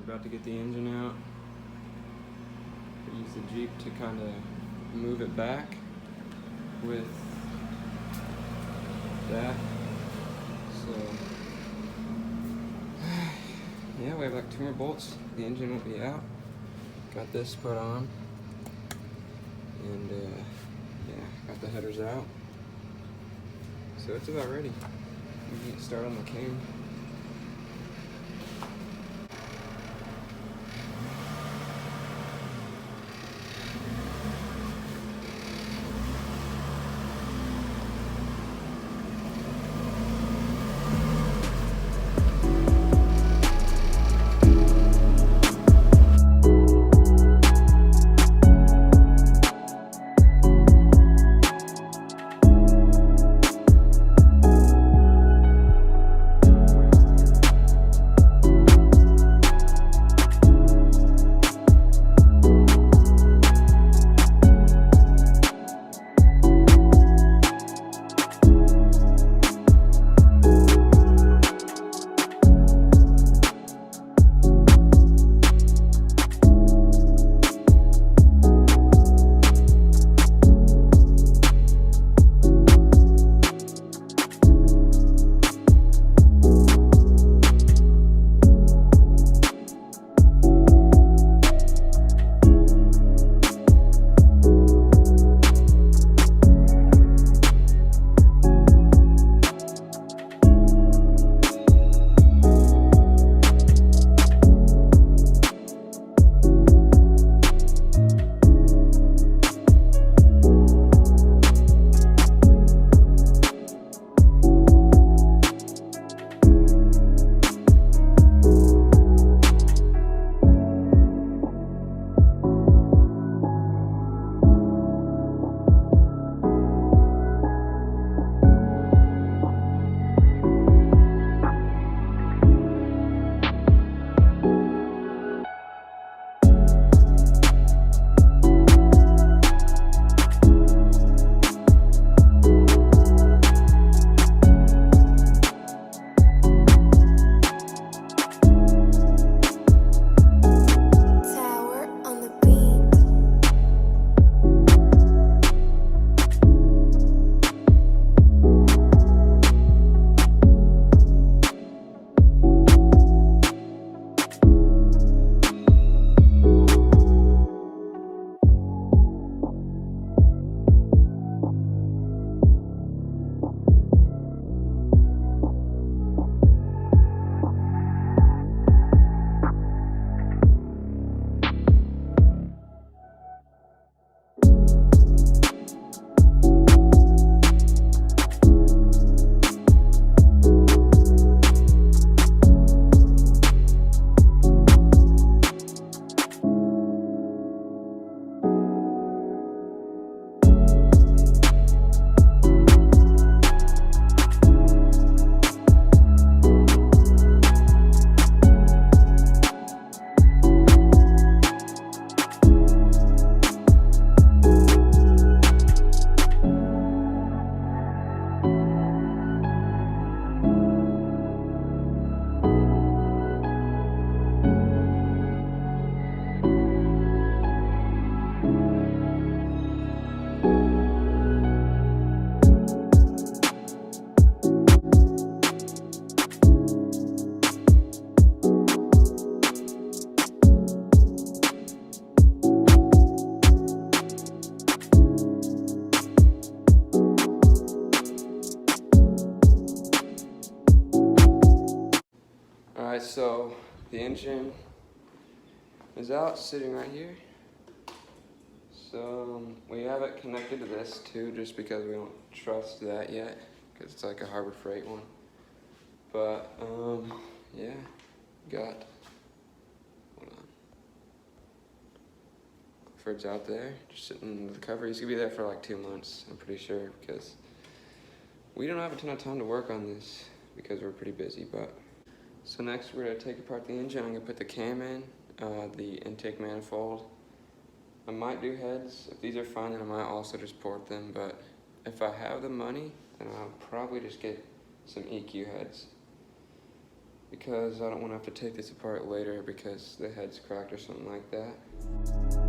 About to get the engine out. Use the Jeep to kind of move it back with that. So yeah, we have like 2 more bolts. The engine will be out. Got this put on, and yeah, got the headers out. So it's about ready. We can start on the cane. Alright, so the engine is out, sitting right here. So we have it connected to this too, just because we don't trust that yet, because it's like a Harbor Freight one. But yeah, got, hold on, Cliffords out there, just sitting under the cover. He's gonna be there for like 2 months, I'm pretty sure, because we don't have a ton of time to work on this because we're pretty busy. But so next we're gonna take apart the engine. I'm gonna put the cam in, the intake manifold. I might do heads. If these are fine, then I might also just port them. But if I have the money, then I'll probably just get some EQ heads. because I don't want to have to take this apart later because the head's cracked or something like that.